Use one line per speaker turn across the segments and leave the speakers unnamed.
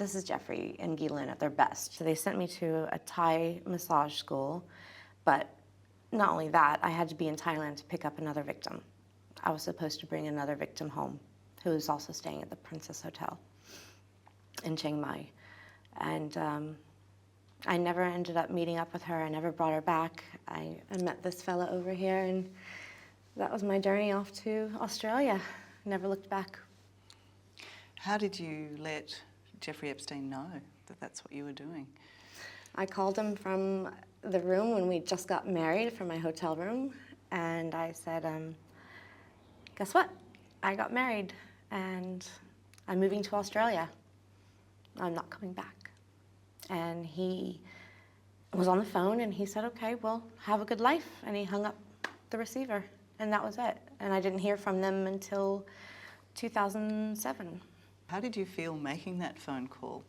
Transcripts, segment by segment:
this is Jeffrey and Ghislaine at their best. So they sent me to a Thai massage school, but not only that, I had to be in Thailand to pick up another victim. I was supposed to bring another victim home who was also staying at the Princess Hotel in Chiang Mai. And I never ended up meeting up with her. I never brought her back. I met this fella over here, and that was my journey off to Australia. Never looked back.
How did you let Jeffrey Epstein know that that's what you were doing?
I called him from the room when we just got married, from my hotel room, and I said, guess what? I got married, and I'm moving to Australia. I'm not coming back. And he was on the phone, and he said, okay, well, have a good life. And he hung up the receiver, and that was it. And I didn't hear from them until 2007.
How did you feel making that phone call?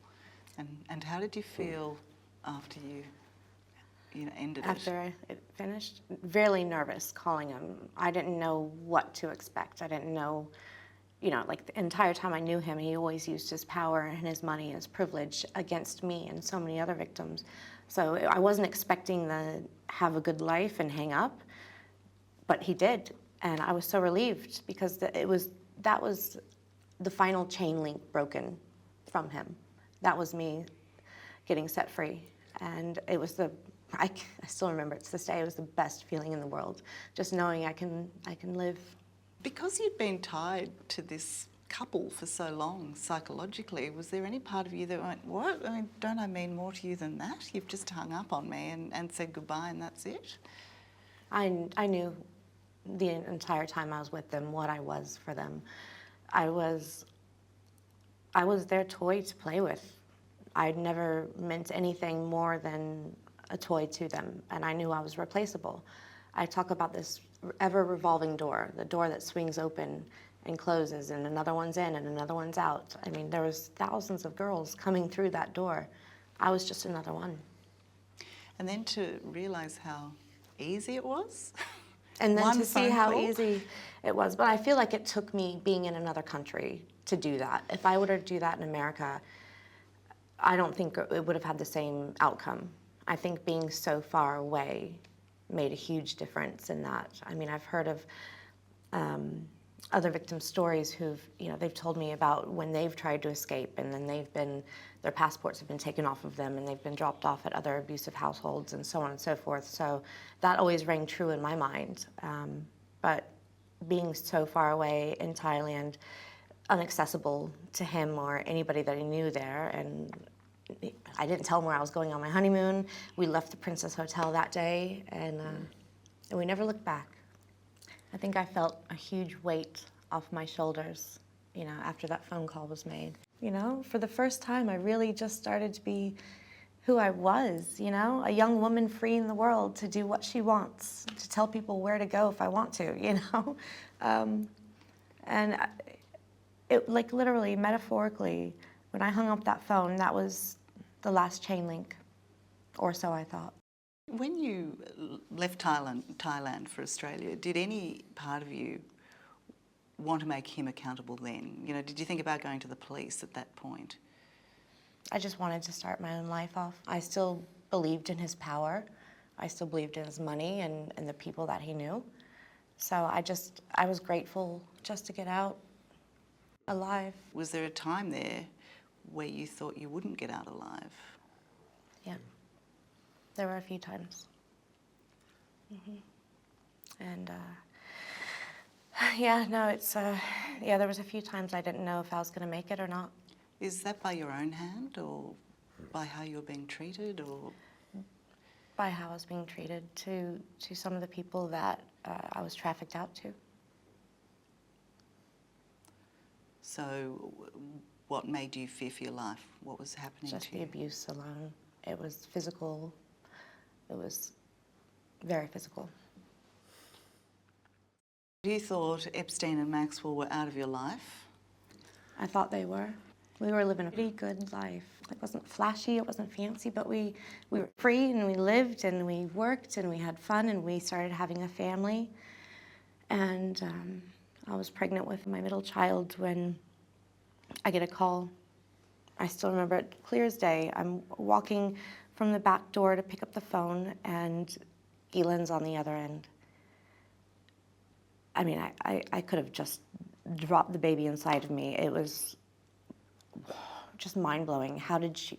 And how did you feel after you ended it?
After it finished, really nervous calling him. I didn't know what to expect. I didn't know, like the entire time I knew him, he always used his power and his money and his privilege against me and so many other victims. So I wasn't expecting to have a good life and hang up, but he did. And I was so relieved because that was the final chain link broken from him. That was me getting set free. And it was I still remember it to this day, it was the best feeling in the world, just knowing I can live.
Because you'd been tied to this couple for so long psychologically, was there any part of you that went, what? I mean, don't I mean more to you than that? You've just hung up on me and said goodbye and that's it?
I knew the entire time I was with them what I was for them. I was their toy to play with. I'd never meant anything more than a toy to them, and I knew I was replaceable. I talk about this ever-revolving door, the door that swings open and closes, and another one's in and another one's out. I mean, there was thousands of girls coming through that door. I was just another one.
And then to realise how easy it was.
And then to see how easy it was. But I feel like it took me being in another country to do that. If I were to do that in America, I don't think it would have had the same outcome. I think being so far away made a huge difference in that. I mean, I've heard of other victim stories who've, they've told me about when they've tried to escape, and then their passports have been taken off of them and they've been dropped off at other abusive households and so on and so forth. So that always rang true in my mind. But being so far away in Thailand, inaccessible to him or anybody that he knew there, and I didn't tell him where I was going on my honeymoon. We left the Princess Hotel that day, and we never looked back. I think I felt a huge weight off my shoulders, after that phone call was made. For the first time, I really just started to be who I was, a young woman free in the world to do what she wants, to tell people where to go if I want to, And it, like literally, metaphorically, when I hung up that phone, that was the last chain link, or so I thought.
When you left Thailand for Australia, did any part of you want to make him accountable then? Did you think about going to the police at that point?
I just wanted to start my own life off. I still believed in his power. I still believed in his money and the people that he knew. So I was grateful just to get out alive.
Was there a time there where you thought you wouldn't get out alive?
Yeah, there were a few times. And there was a few times I didn't know if I was going to make it or not.
Is that by your own hand, or by how you're being treated, or?
By how I was being treated to some of the people that I was trafficked out to.
So what made you fear for your life? What was happening to you?
Just the abuse alone. It was physical. It was very physical.
You thought Epstein and Maxwell were out of your life?
I thought they were. We were living a pretty good life. It wasn't flashy, it wasn't fancy, but we were free, and we lived and we worked and we had fun, and we started having a family. And I was pregnant with my middle child when I get a call I still remember it clear as day. I'm walking from the back door to pick up the phone, and Gislaine's on the other end. I mean, I could have just dropped the baby inside of me. It was just mind-blowing. How'd you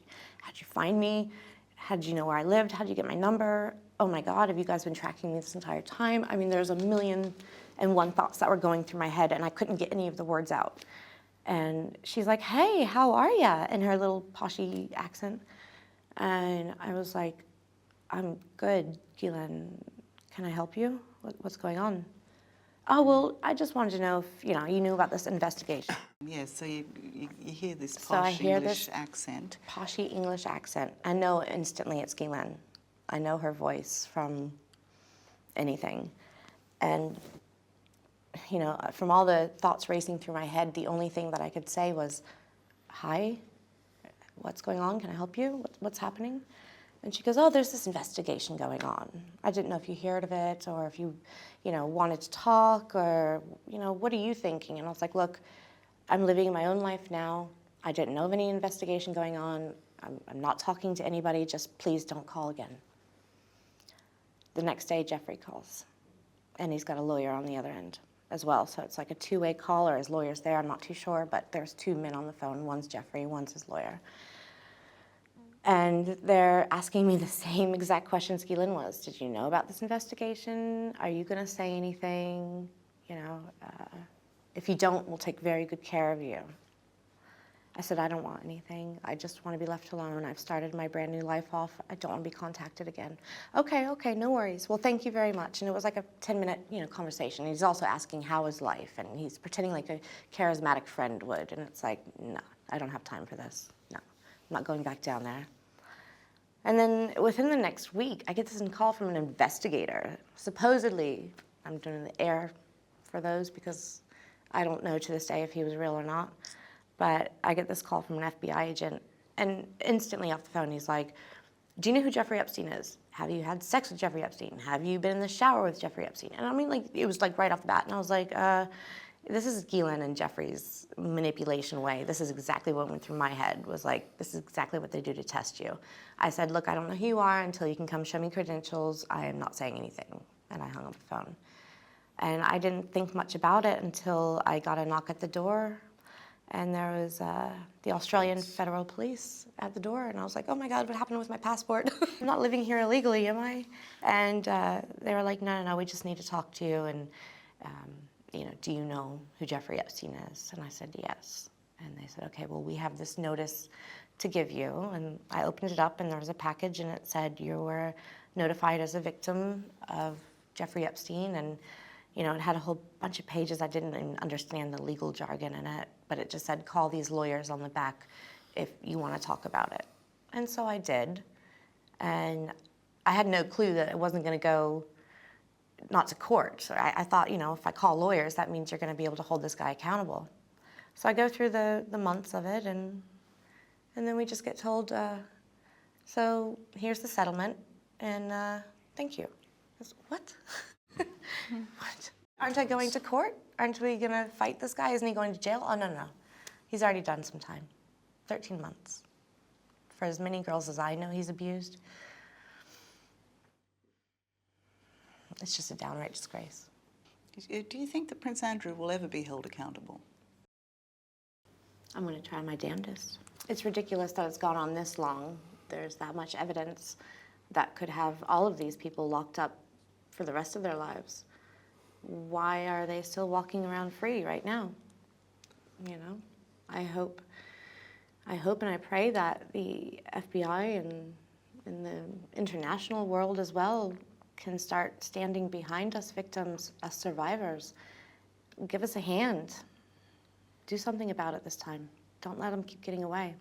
find me? How did you know where I lived? How did you get my number? Oh my God, have you guys been tracking me this entire time? I mean, there's a million and one thoughts that were going through my head, and I couldn't get any of the words out. And she's like, hey, how are ya? In her little poshy accent. And I was like, I'm good, Ghislaine. Can I help you? What's going on? Oh, well, I just wanted to know if, you knew about this investigation.
Yeah, so you hear this
So I
posh
hear
English
this
accent.
Poshy English accent. I know instantly it's Ghislaine. I know her voice from anything. And, from all the thoughts racing through my head, the only thing that I could say was, hi, what's going on? Can I help you? What's happening? And she goes, oh, there's this investigation going on. I didn't know if you heard of it or if you, wanted to talk or, what are you thinking? And I was like, look, I'm living my own life now. I didn't know of any investigation going on. I'm not talking to anybody. Just please don't call again. The next day, Jeffrey calls, and he's got a lawyer on the other end as well. So it's like a two-way call, or his lawyer's there. I'm not too sure, but there's two men on the phone. One's Jeffrey, one's his lawyer. And they're asking me the same exact questions Ghislaine was. Did you know about this investigation? Are you going to say anything? If you don't, we'll take very good care of you. I said, I don't want anything. I just want to be left alone. I've started my brand new life off. I don't want to be contacted again. Okay, no worries. Well, thank you very much. And it was like a 10-minute, conversation. He's also asking how is life, and he's pretending like a charismatic friend would. And it's like, no, I don't have time for this. No, I'm not going back down there. And then within the next week, I get this call from an investigator. Supposedly, I'm doing the air for those because I don't know to this day if he was real or not. But I get this call from an FBI agent, and instantly off the phone, he's like, do you know who Jeffrey Epstein is? Have you had sex with Jeffrey Epstein? Have you been in the shower with Jeffrey Epstein? And I mean, it was right off the bat. And I was like, this is Ghislaine and Jeffrey's manipulation way. This is exactly what went through my head, was like, this is exactly what they do to test you. I said, look, I don't know who you are until you can come show me credentials. I am not saying anything. And I hung up the phone. And I didn't think much about it until I got a knock at the door. And there was the Australian Federal Police at the door. And I was like, oh my God, what happened with my passport? I'm not living here illegally, am I? And they were like, no, we just need to talk to you. And, do you know who Jeffrey Epstein is? And I said, yes. And they said, okay, well, we have this notice to give you. And I opened it up, and there was a package, and it said you were notified as a victim of Jeffrey Epstein. And it had a whole bunch of pages. I didn't even understand the legal jargon in it, but it just said, call these lawyers on the back if you want to talk about it. And so I did. And I had no clue that it wasn't going to go not to court. So I thought, if I call lawyers, that means you're going to be able to hold this guy accountable. So I go through the months of it, and then we just get told, so here's the settlement, and thank you. I was, what? What? Aren't I going to court? Aren't we going to fight this guy? Isn't he going to jail? Oh, no. He's already done some time. 13 months. For as many girls as I know he's abused. It's just a downright disgrace.
Do you think that Prince Andrew will ever be held accountable?
I'm going to try my damnedest. It's ridiculous that it's gone on this long. There's that much evidence that could have all of these people locked up for the rest of their lives. Why are they still walking around free right now? I hope and I pray that the FBI and the international world as well can start standing behind us victims, us survivors. Give us a hand. Do something about it this time. Don't let them keep getting away.